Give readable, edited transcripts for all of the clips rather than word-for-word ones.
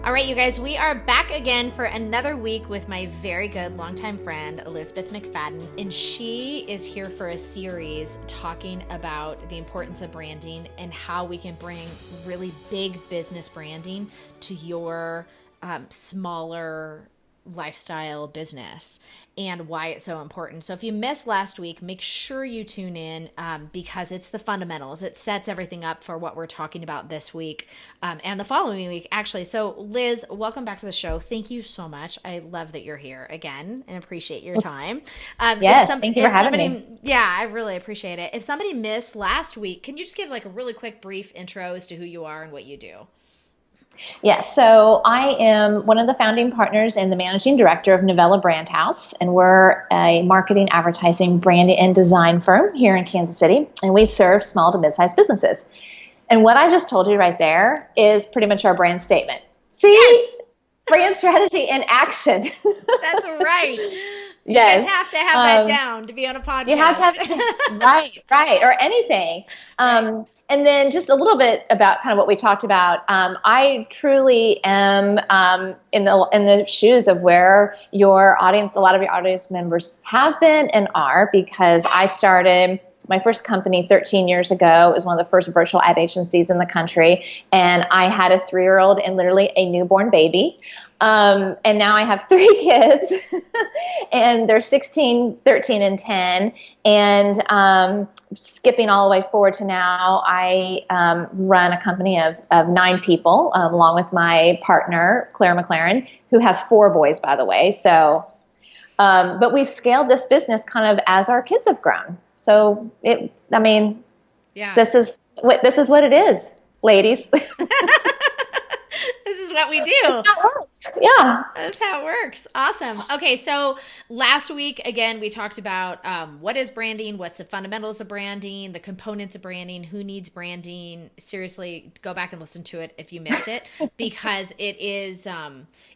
All right, you guys, we are back again for another week with my very good longtime friend, Elizabeth McFadden, and she is here for a series talking about the importance of branding and how we can bring really big business branding to your smaller lifestyle business and why it's so important. So if you missed last week, make sure you tune in because it's the fundamentals. It sets everything up for what we're talking about this week and the following week, actually. So Liz, welcome back to the show. Thank you so much. I love that you're here again and appreciate your time. Yes, thank you for having me. Yeah, I really appreciate it. If somebody missed last week, can you just give like a really quick brief intro as to who you are and what you do? Yes, so I am one of the founding partners and the managing director of Novella Brand House, and we're a marketing, advertising, branding, and design firm here in Kansas City, and we serve small to mid-sized businesses. And what I just told you right there is pretty much our brand statement. See? Yes. Brand strategy in action. That's right. Yes. You guys have to have that down to be on a podcast. You have to have, right, or anything. Right. And then just a little bit about kind of what we talked about. I truly am in the shoes of where your audience, a lot of your audience members have been and are, because I started my first company 13 years ago. It was one of the first virtual ad agencies in the country. And I had a 3-year-old and literally a newborn baby. And now I have 3 kids and they're 16, 13, and 10. And skipping all the way forward to now, I run a company of 9 people, along with my partner, Claire McLaren, who has 4 boys, by the way. So, but we've scaled this business kind of as our kids have grown. So this is what it is, ladies. This is what we do. That's how it works. Yeah. That's how it works. Awesome. Okay, so last week, again, we talked about what is branding, what's the fundamentals of branding, the components of branding, who needs branding. Seriously, go back and listen to it if you missed it, because it is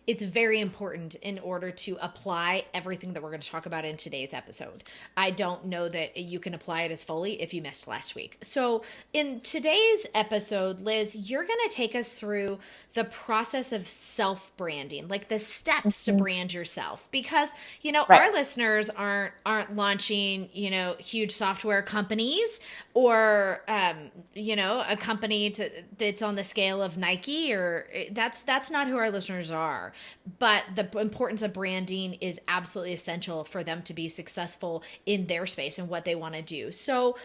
it's very important in order to apply everything that we're going to talk about in today's episode. I don't know that you can apply it as fully if you missed last week. So in today's episode, Liz, you're going to take us through the process of self-branding, like the steps to brand yourself, because, our listeners aren't launching, huge software companies or, a company that's on the scale of Nike, or that's not who our listeners are. But the importance of branding is absolutely essential for them to be successful in their space and what they want to do. So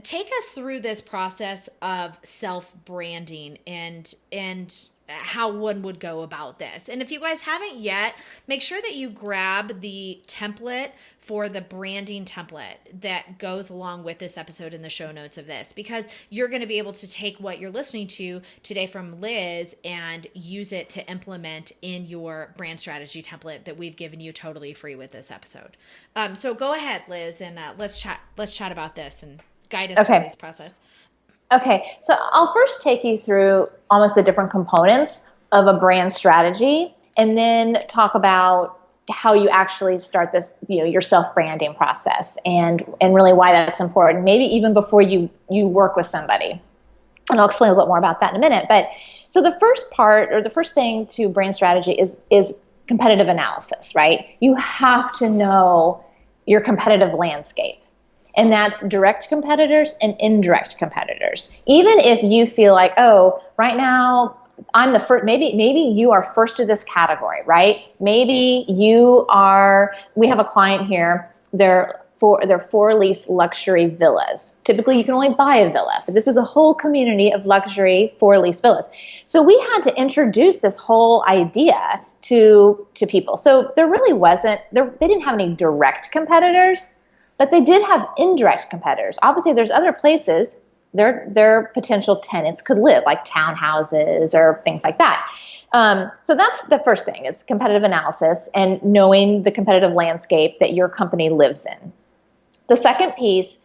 take us through this process of self-branding and how one would go about this. And if you guys haven't yet, make sure that you grab the template for the branding template that goes along with this episode in the show notes of this, because you're going to be able to take what you're listening to today from Liz and use it to implement in your brand strategy template that we've given you totally free with this episode. So go ahead, Liz, and let's chat about this and guide us through this process. Okay, so I'll first take you through almost the different components of a brand strategy, and then talk about how you actually start this, your self-branding process, and really why that's important, maybe even before you work with somebody. And I'll explain a little bit more about that in a minute. But so the first part, or the first thing to brand strategy is competitive analysis, right? You have to know your competitive landscape. And that's direct competitors and indirect competitors. Even if you feel like, oh, right now I'm the first, maybe you are first to this category, right? Maybe we have a client here, they're for lease luxury villas. Typically you can only buy a villa, but this is a whole community of luxury for lease villas. So we had to introduce this whole idea to people. So there really they didn't have any direct competitors, but they did have indirect competitors. Obviously, there's other places their potential tenants could live, like townhouses or things like that. So that's the first thing, is competitive analysis and knowing the competitive landscape that your company lives in. The second piece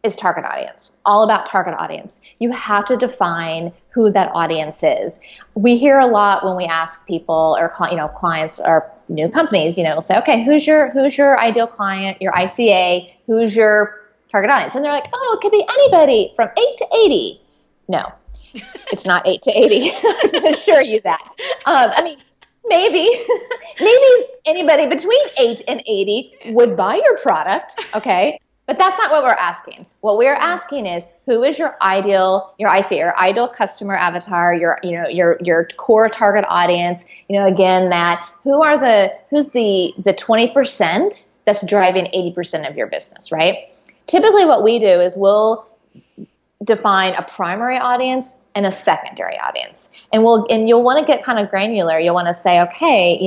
is target audience, all about target audience. You have to define who that audience is. We hear a lot when we ask people or clients or new companies, will say, okay, who's your ideal client, your ICA, who's your target audience? And they're like, oh, it could be anybody from 8 to 80. No, It's not 8 to 80. I can assure you that. I mean, maybe anybody between 8 and 80 would buy your product. Okay. But that's not what we're asking. What we're asking is, who is your ideal customer avatar, your core target audience, again, who's the 20% that's driving 80% of your business, right? Typically what we do is we'll define a primary audience and a secondary audience. And you'll want to get kind of granular. You'll want to say, okay,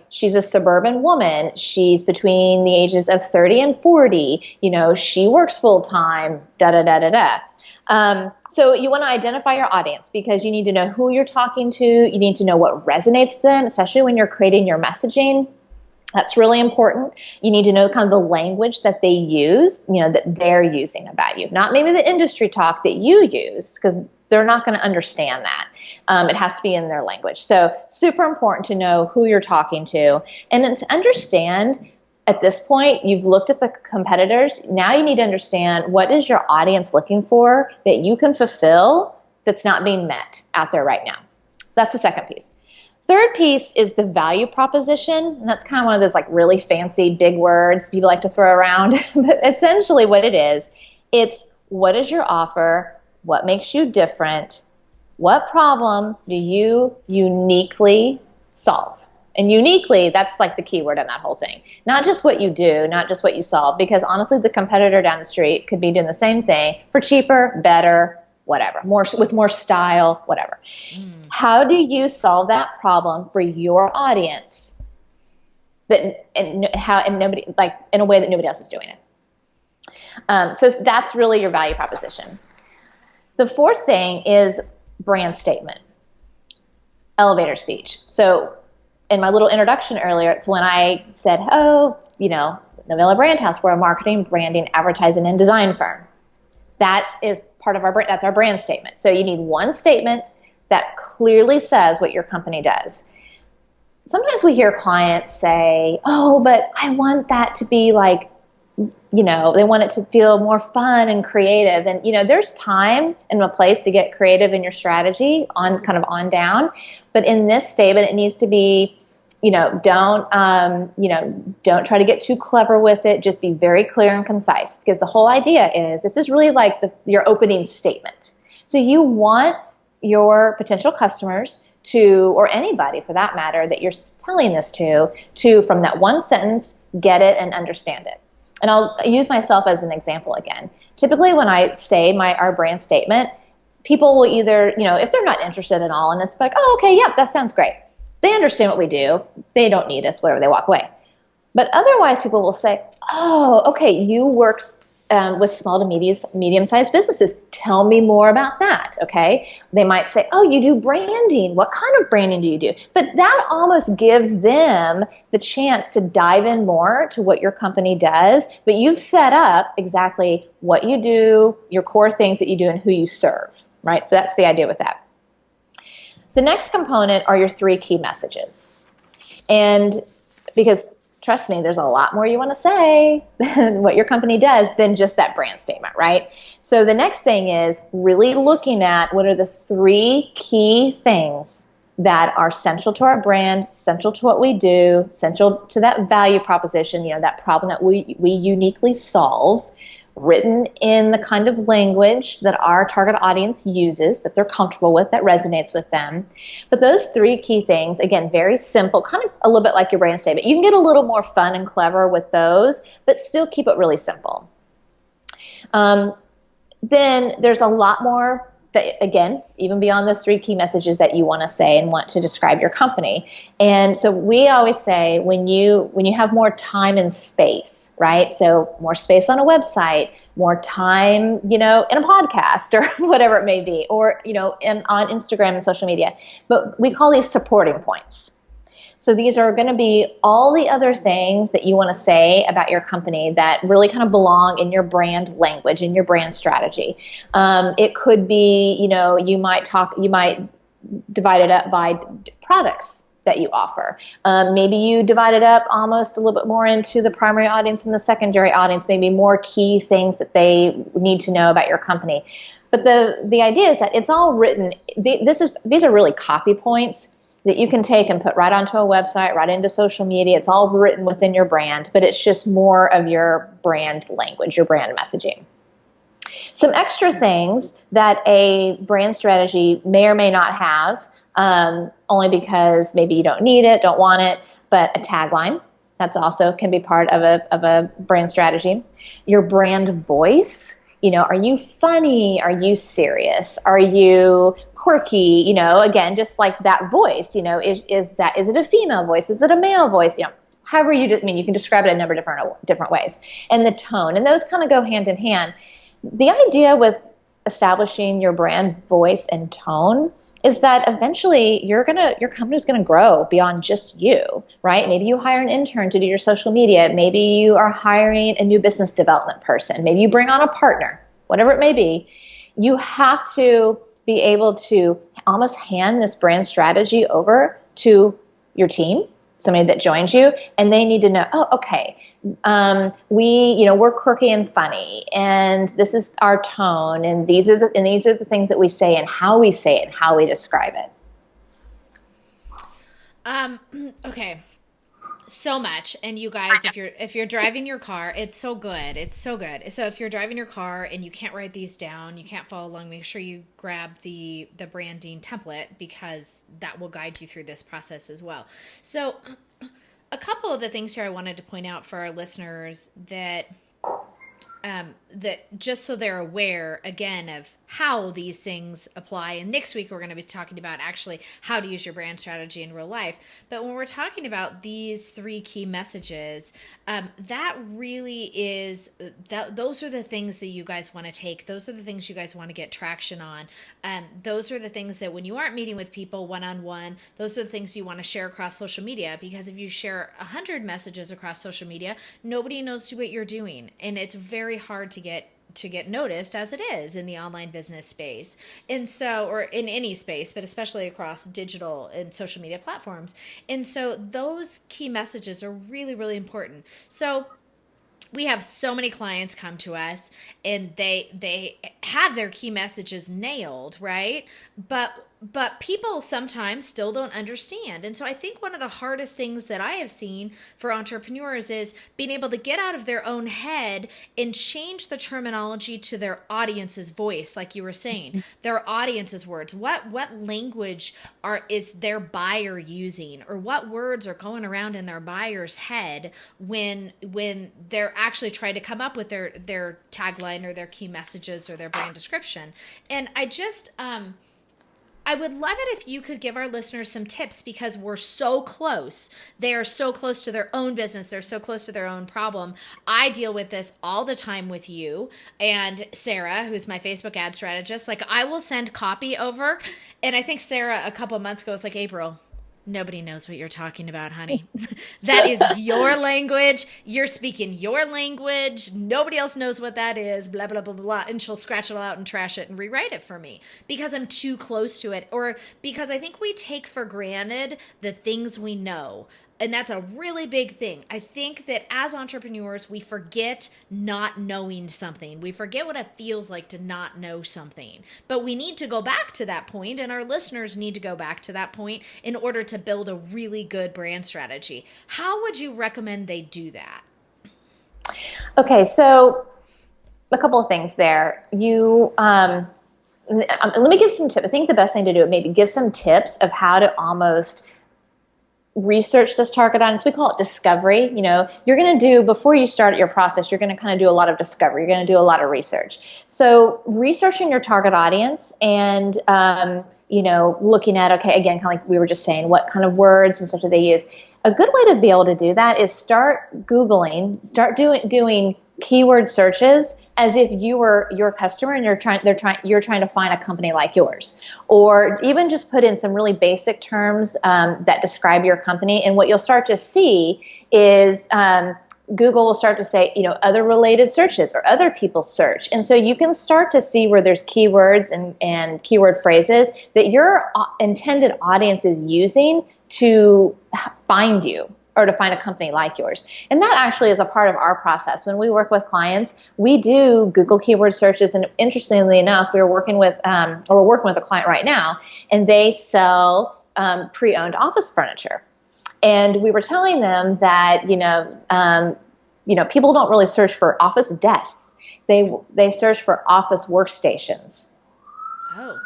she's a suburban woman. She's between the ages of 30 and 40. She works full time, so you want to identify your audience, because you need to know who you're talking to. You need to know what resonates to them, especially when you're creating your messaging. That's really important. You need to know kind of the language that they use, that they're using about you. Not maybe the industry talk that you use, because they're not going to understand that. It has to be in their language. So super important to know who you're talking to. And then to understand, at this point, you've looked at the competitors. Now you need to understand, what is your audience looking for that you can fulfill that's not being met out there right now. So that's the second piece. Third piece is the value proposition. And that's kind of one of those like really fancy big words people like to throw around. But essentially what it is, it's, what is your offer? What makes you different? What problem do you uniquely solve? And uniquely, that's like the key word in that whole thing. Not just what you do, not just what you solve, because honestly, the competitor down the street could be doing the same thing for cheaper, better, whatever, with more style, whatever. How do you solve that problem for your audience and nobody, like, in a way that nobody else is doing it? So that's really your value proposition. The fourth thing is brand statement, elevator speech. So in my little introduction earlier, it's when I said, Novella Brand House, we're a marketing, branding, advertising, and design firm. That is part of our brand. That's our brand statement. So you need one statement that clearly says what your company does. Sometimes we hear clients say, oh, but I want that to be like, they want it to feel more fun and creative. And, there's time and a place to get creative in your strategy on down. But in this statement, it needs to be, don't try to get too clever with it. Just be very clear and concise, because the whole idea is, this is really like your opening statement. So you want your potential customers to, or anybody for that matter that you're telling this to, from that one sentence, get it and understand it. And I'll use myself as an example again. Typically when I say our brand statement, people will either, if they're not interested at all, and it's like, oh, okay, yep, that sounds great. They understand what we do. They don't need us, whatever, they walk away. But otherwise people will say, oh, okay, you work with small to medium-sized businesses. Tell me more about that, okay? They might say, oh, you do branding. What kind of branding do you do? But that almost gives them the chance to dive in more to what your company does. But you've set up exactly what you do, your core things that you do, and who you serve, right? So that's the idea with that. The next component are your 3 key messages. And because trust me, there's a lot more you want to say than what your company does than just that brand statement, right? So the next thing is really looking at what are the 3 key things that are central to our brand, central to what we do, central to that value proposition, that problem that we uniquely solve, written in the kind of language that our target audience uses, that they're comfortable with, that resonates with them. But those 3 key things, again, very simple, kind of a little bit like your brand statement. You can get a little more fun and clever with those, but still keep it really simple. Then there's a lot more that, again, even beyond those 3 key messages that you want to say and want to describe your company. And so we always say, when you have more time and space, right? So more space on a website, more time, in a podcast or whatever it may be, or, on Instagram and social media. But we call these supporting points. So these are going to be all the other things that you want to say about your company that really kind of belong in your brand language, in your brand strategy. It could be, you might divide it up by products that you offer. Maybe you divide it up almost a little bit more into the primary audience and the secondary audience, maybe more key things that they need to know about your company. But the idea is that it's all written. These are really copy points that you can take and put right onto a website, right into social media. It's all written within your brand, but it's just more of your brand language, your brand messaging. Some extra things that a brand strategy may or may not have, only because maybe you don't need it, don't want it, but a tagline. That's also can be part of a brand strategy. Your brand voice. Are you funny? Are you serious? Are you quirky? Again, just like that voice, is it a female voice? Is it a male voice? However you can describe it a number of different ways. And the tone, and those kind of go hand in hand. The idea with establishing your brand voice and tone is that eventually your company's going to grow beyond just you, right? Maybe you hire an intern to do your social media. Maybe you are hiring a new business development person. Maybe you bring on a partner, whatever it may be. You have to be able to almost hand this brand strategy over to your team, somebody that joins you, and they need to know, oh, okay, we're quirky and funny, and this is our tone, and these are the things that we say, and how we say it, and how we describe it. Okay. So much. And you guys, if you're driving your car, it's so good. It's so good. So if you're driving your car and you can't write these down, you can't follow along, make sure you grab the branding template, because that will guide you through this process as well. So a couple of the things here I wanted to point out for our listeners that just so they're aware again of how these things apply. And next week we're going to be talking about actually how to use your brand strategy in real life. But when we're talking about these three key messages, that really is those are the things that you guys want to take. Those are the things you guys want to get traction on. Those are the things that when you aren't meeting with people one-on-one, those are the things you want to share across social media, because if you share 100 messages across social media, nobody knows what you're doing. And it's very hard to get noticed, as it is in the online business space. And so, or in any space, but especially across digital and social media platforms. And so those key messages are really, really important. So we have so many clients come to us and they have their key messages nailed, right? But people sometimes still don't understand. And so I think one of the hardest things that I have seen for entrepreneurs is being able to get out of their own head and change the terminology to their audience's voice, like you were saying, their audience's words. What language is their buyer using, or what words are going around in their buyer's head when they're actually trying to come up with their tagline or their key messages or their brand description. And I would love it if you could give our listeners some tips, because we're so close. They are so close to their own business. They're so close to their own problem. I deal with this all the time with you and Sarah, who's my Facebook ad strategist. Like, I will send copy over. And I think Sarah a couple of months ago was like, April, nobody knows what you're talking about, honey. That is your language. You're speaking your language. Nobody else knows what that is, blah, blah, blah, blah, blah. And she'll scratch it all out and trash it and rewrite it for me because I'm too close to it, or because I think we take for granted the things we know. And that's a really big thing. I think that as entrepreneurs, we forget not knowing something. We forget what it feels like to not know something. But we need to go back to that point, and our listeners need to go back to that point in order to build a really good brand strategy. How would you recommend they do that? Okay, so a couple of things there. Let me give some tips. I think the best thing to do is maybe give some tips of how to almost research this target audience. We call it discovery. You're going to do, before you start your process, you're going to kind of do a lot of discovery. You're going to do a lot of research. So researching your target audience and, looking at, okay, again, kind of like we were just saying, what kind of words and stuff do they use? A good way to be able to do that is start Googling, start doing keyword searches as if you were your customer and you're trying to find a company like yours, or even just put in some really basic terms that describe your company. And what you'll start to see is Google will start to say, other related searches or other people search. And so you can start to see where there's keywords and keyword phrases that your intended audience is using to find you or to find a company like yours. And that actually is a part of our process. When we work with clients, we do Google keyword searches. And interestingly enough, we're working with a client right now, and they sell pre-owned office furniture. And we were telling them that, people don't really search for office desks. They search for office workstations. Oh,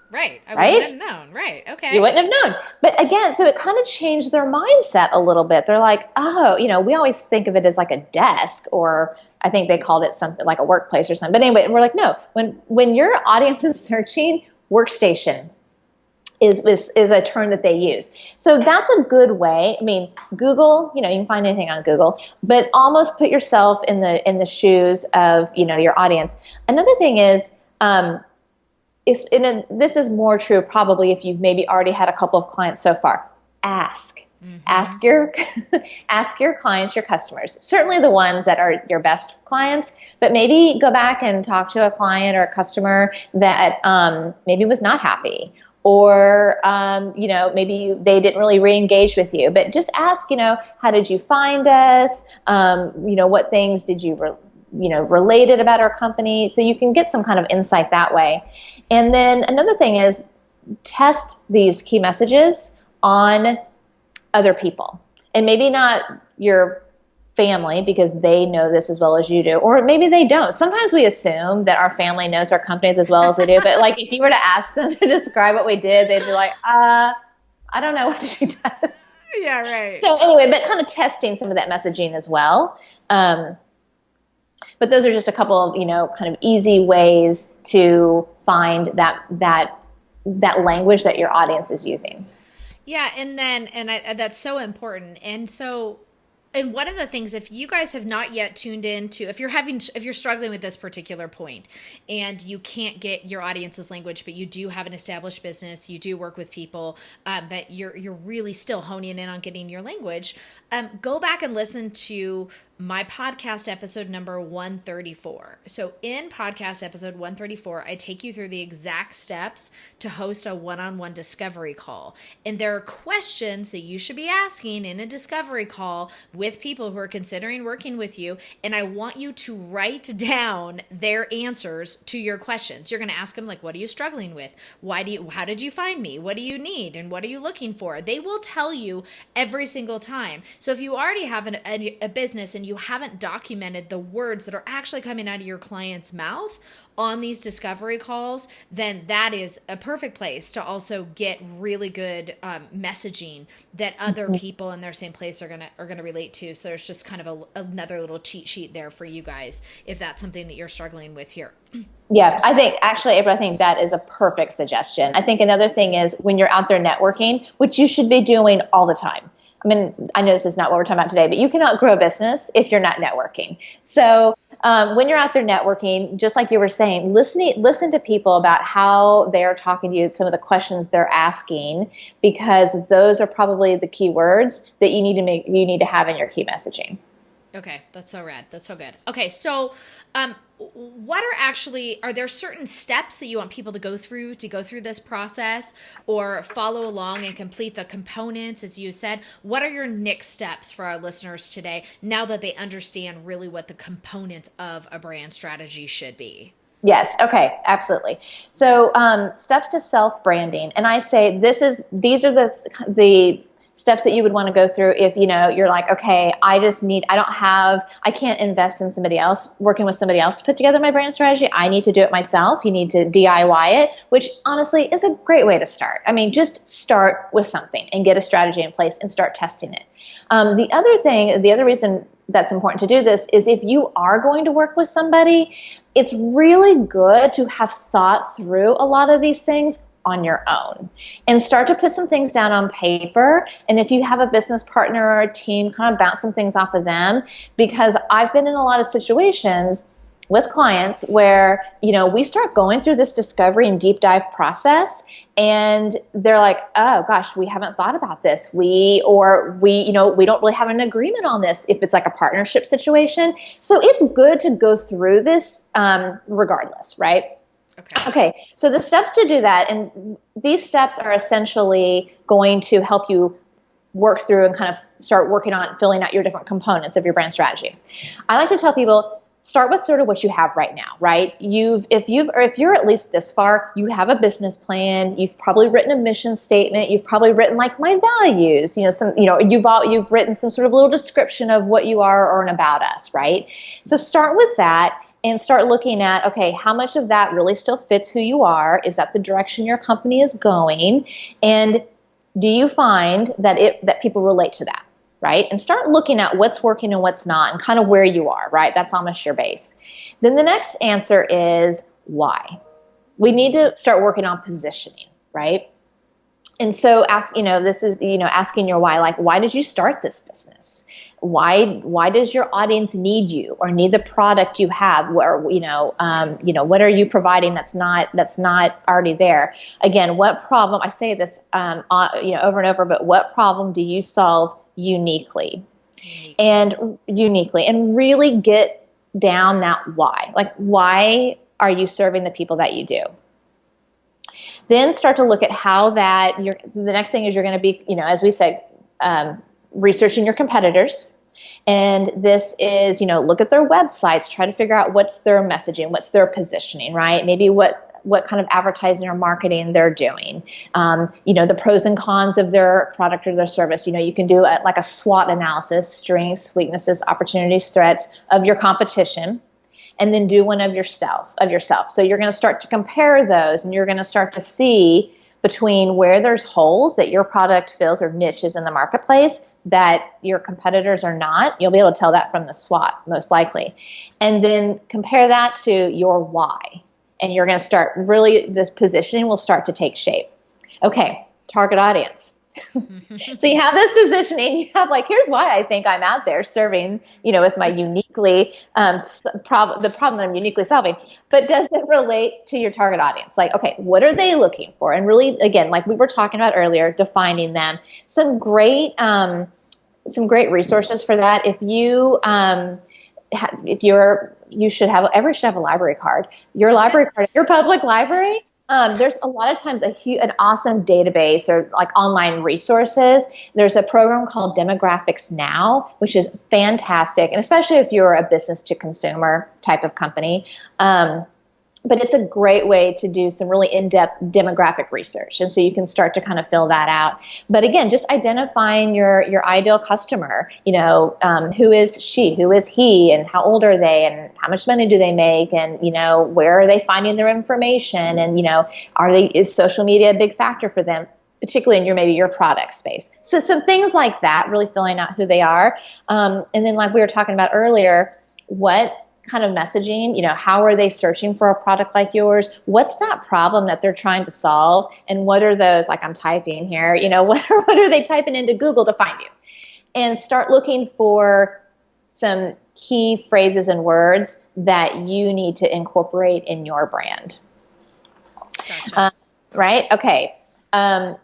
right. I right? wouldn't have known. Right. Okay. You wouldn't have known. But again, so it kind of changed their mindset a little bit. They're like, oh, we always think of it as like a desk, or I think they called it something like a workplace or something. But anyway, we're like, no, when your audience is searching, workstation is a term that they use. So that's a good way. I mean, Google, you can find anything on Google, but almost put yourself in the shoes of, your audience. Another thing is, this is more true probably if you've maybe already had a couple of clients so far. Ask. Mm-hmm. Ask your clients, your customers, certainly the ones that are your best clients, but maybe go back and talk to a client or a customer that maybe was not happy, or maybe they didn't really re-engage with you. But just ask, how did you find us? What things did you related about our company? So you can get some kind of insight that way. And then another thing is test these key messages on other people, and maybe not your family because they know this as well as you do, or maybe they don't. Sometimes we assume that our family knows our companies as well as we do, but like if you were to ask them to describe what we did, they'd be like, I don't know what she does. Yeah, right. So anyway, but kind of testing some of that messaging as well. But those are just a couple of, kind of easy ways to find that language that your audience is using. Yeah, that's so important. And one of the things, if you guys have not yet tuned into, if you're struggling with this particular point and you can't get your audience's language, but you do have an established business, you do work with people, but you're really still honing in on getting your language, go back and listen to my podcast episode number 134. So in podcast episode 134, I take you through the exact steps to host a one-on-one discovery call. And there are questions that you should be asking in a discovery call with people who are considering working with you. And I want you to write down their answers to your questions. You're going to ask them, like, what are you struggling with? How did you find me? What do you need? And what are you looking for? They will tell you every single time. So if you already have a business and you haven't documented the words that are actually coming out of your client's mouth on these discovery calls, then that is a perfect place to also get really good messaging that other people in their same place are gonna relate to. So there's just kind of another little cheat sheet there for you guys if that's something that you're struggling with here. Yeah, I think actually, April, I think that is a perfect suggestion. I think another thing is when you're out there networking, which you should be doing all the time. I mean, I know this is not what we're talking about today, but you cannot grow a business if you're not networking. So when you're out there networking, just like you were saying, listen to people about how they're talking to you, some of the questions they're asking, because those are probably the key words that you need to have in your key messaging. Okay, that's so rad. That's so good. Okay, so are there certain steps that you want people to go through this process or follow along and complete the components, as you said? What are your next steps for our listeners today now that they understand really what the components of a brand strategy should be? Yes. Okay. Absolutely. So steps to self-branding. And I say these are the steps that you would want to go through if, you're like, okay, I can't invest in working with somebody else to put together my brand strategy. I need to do it myself. You need to DIY it, which honestly is a great way to start. I mean, just start with something and get a strategy in place and start testing it. The other reason that's important to do this is if you are going to work with somebody, it's really good to have thought through a lot of these things on your own and start to put some things down on paper. And if you have a business partner or a team, kind of bounce some things off of them, because I've been in a lot of situations with clients where, we start going through this discovery and deep dive process, and they're like, oh gosh, we haven't thought about this. We don't really have an agreement on this if it's like a partnership situation. So it's good to go through this regardless, right? Okay. So the steps to do that, and these steps are essentially going to help you work through and kind of start working on filling out your different components of your brand strategy. I like to tell people, start with sort of what you have right now, right? If you're at least this far, you have a business plan, you've probably written a mission statement, you've probably written like my values, you've written some sort of little description of what you are or an about us, right? So start with that and start looking at, okay, how much of that really still fits who you are? Is that the direction your company is going? And do you find that people relate to that? Right? And start looking at what's working and what's not and kind of where you are, right? That's almost your base. Then the next answer is why. We need to start working on positioning, right? And so asking your why, like, why did you start this business? Why does your audience need you or need the product you have? Where, what are you providing that's not already there? Again, what problem, I say this, over and over, but what problem do you solve uniquely and really get down that why. Like, why are you serving the people that you do? Then start to look at how so the next thing is you're going to be, as we said, researching your competitors. And this is, look at their websites, try to figure out what's their messaging, what's their positioning, right? Maybe what kind of advertising or marketing they're doing, the pros and cons of their product or their service. You can do like a SWOT analysis, strengths, weaknesses, opportunities, threats of your competition, and then do one of yourself. So you're going to start to compare those, and you're going to start to see between where there's holes that your product fills or niches in the marketplace that your competitors are not. You'll be able to tell that from the SWOT, most likely. And then compare that to your why. And you're going to start this positioning will start to take shape. Okay, target audience. So you have this positioning, you have like, here's why I think I'm out there serving, with my uniquely, the problem that I'm uniquely solving, but does it relate to your target audience? Like, okay, what are they looking for? And really, again, like we were talking about earlier, defining them. Some great resources for that. You should have a library card. Your library card, your public library. There's a lot of times an awesome database or like online resources. There's a program called Demographics Now, which is fantastic, and especially if you're a business to consumer type of company. But it's a great way to do some really in-depth demographic research. And so you can start to kind of fill that out. But again, just identifying your ideal customer, who is she, who is he, and how old are they, and how much money do they make, and, where are they finding their information, and, is social media a big factor for them, particularly in maybe your product space. So some things like that, really filling out who they are. And then like we were talking about earlier, what kind of messaging, how are they searching for a product like yours? What's that problem that they're trying to solve? And what are those, like I'm typing here, what are they typing into Google to find you? And start looking for some key phrases and words that you need to incorporate in your brand. Gotcha. Right? Okay.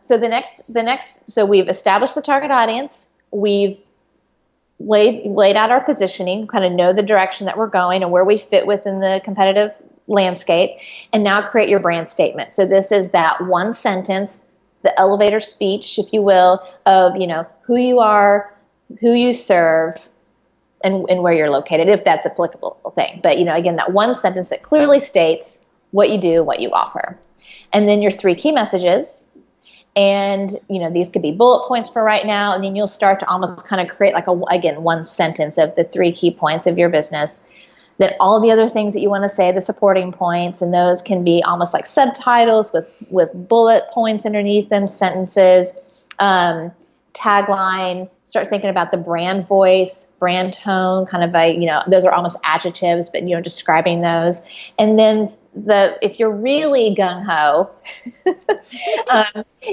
So we've established the target audience. We've laid out our positioning, kind of know the direction that we're going and where we fit within the competitive landscape, and now create your brand statement. So this is that one sentence, the elevator speech, if you will, of, who you are, who you serve, and where you're located, if that's applicable thing. But, again, that one sentence that clearly states what you do, what you offer. And then your 3 key messages. And, these could be bullet points for right now. And then you'll start to almost kind of create like one sentence of the 3 key points of your business. Then all the other things that you want to say, the supporting points, and those can be almost like subtitles with bullet points underneath them, sentences, tagline. Start thinking about the brand voice, brand tone, kind of those are almost adjectives, but, describing those. And then if you're really gung-ho,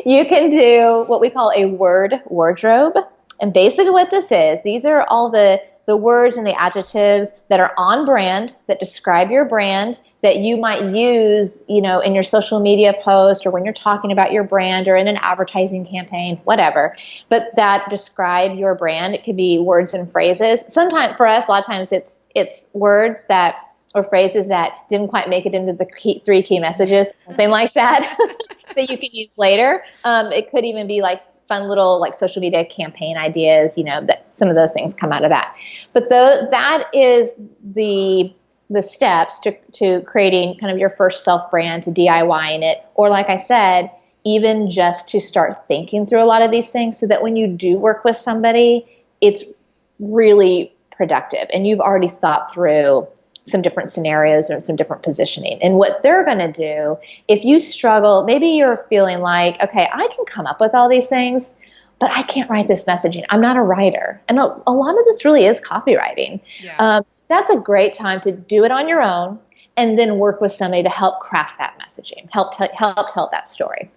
you can do what we call a word wardrobe. And basically what this is, these are all the the words and the adjectives that are on brand, that describe your brand, that you might use, in your social media post or when you're talking about your brand or in an advertising campaign, whatever, but that describe your brand. It could be words and phrases. Sometimes for us, a lot of times it's words that or phrases that didn't quite make it into the three key messages, something like that, that you can use later. It could even be like fun little like social media campaign ideas, that some of those things come out of that. But that is the steps to creating kind of your first self-brand, to DIYing it, or like I said, even just to start thinking through a lot of these things so that when you do work with somebody, it's really productive and you've already thought through some different scenarios or some different positioning. And what they're going to do, if you struggle, maybe you're feeling like, okay, I can come up with all these things, but I can't write this messaging. I'm not a writer. And a lot of this really is copywriting. Yeah. That's a great time to do it on your own and then work with somebody to help craft that messaging, help tell that story.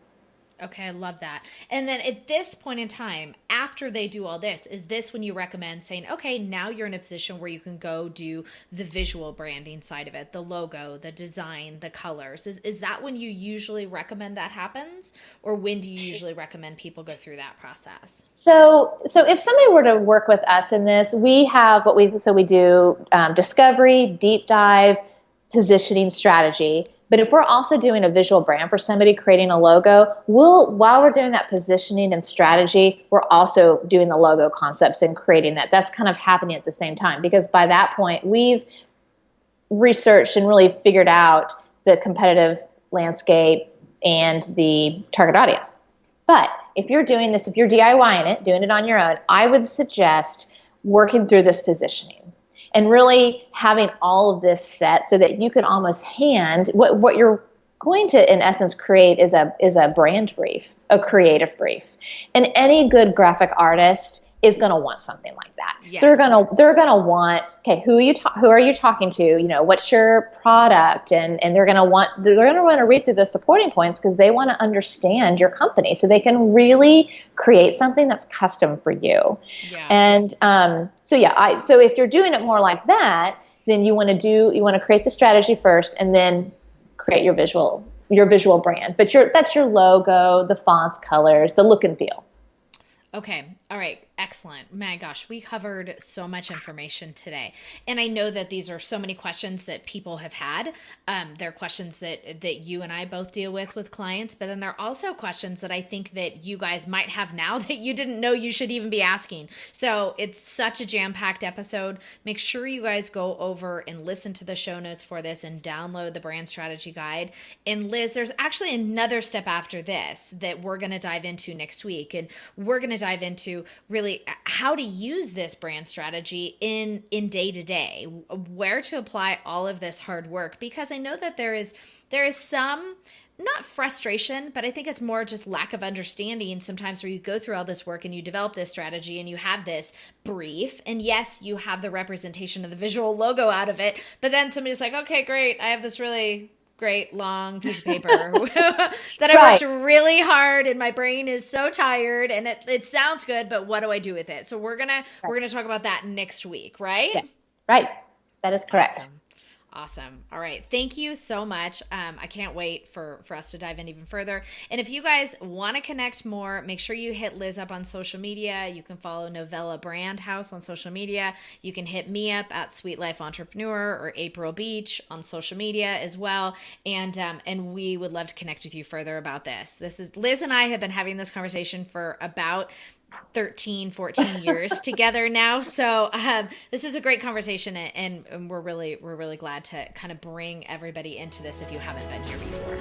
Okay, I love that. And then at this point in time, after they do all this, is this when you recommend saying, okay, now you're in a position where you can go do the visual branding side of it, the logo, the design, the colors? Is that when you usually recommend that happens? Or when do you usually recommend people go through that process? So if somebody were to work with us in this, we have we do discovery, deep dive, positioning strategy. But if we're also doing a visual brand for somebody, creating a logo, while we're doing that positioning and strategy, we're also doing the logo concepts and creating that. That's kind of happening at the same time, because by that point, we've researched and really figured out the competitive landscape and the target audience. But if you're doing this, if you're DIYing it, doing it on your own, I would suggest working through this positioning and really having all of this set so that you can almost hand what you're going to, in essence, create is a brand brief, a creative brief. And any good graphic artist is going to want something like that. Yes. They're going to want, okay, who are you talking to? What's your product? And they're going to want to read through the supporting points because they want to understand your company so they can really create something that's custom for you. Yeah. And so if you're doing it more like that, then you want to create the strategy first and then create your visual brand. But that's your logo, the fonts, colors, the look and feel. Okay. All right. Excellent. My gosh, we covered so much information today. And I know that these are so many questions that people have had. They're questions that you and I both deal with clients, but then they're also questions that I think that you guys might have now that you didn't know you should even be asking. So it's such a jam-packed episode. Make sure you guys go over and listen to the show notes for this and download the brand strategy guide. And Liz, there's actually another step after this that we're going to dive into next week. And we're going to dive into really how to use this brand strategy in day to day, where to apply all of this hard work, because I know that there is some, not frustration, but I think it's more just lack of understanding sometimes where you go through all this work and you develop this strategy and you have this brief, and yes, you have the representation of the visual logo out of it, but then somebody's like, okay, great, I have this really great long piece of paper that I worked really hard and my brain is so tired and it sounds good, but what do I do with it? So we're gonna talk about that next week, right? Yes, right. That is correct. Awesome. All right. Thank you so much. I can't wait for us to dive in even further. And if you guys want to connect more, make sure you hit Liz up on social media. You can follow Novella Brand House on social media. You can hit me up at SweetLife Entrepreneur or April Beach on social media as well. And we would love to connect with you further about this. This is Liz and I have been having this conversation for about 13, 14 years together now. So this is a great conversation, and we're really glad to kind of bring everybody into this if you haven't been here before.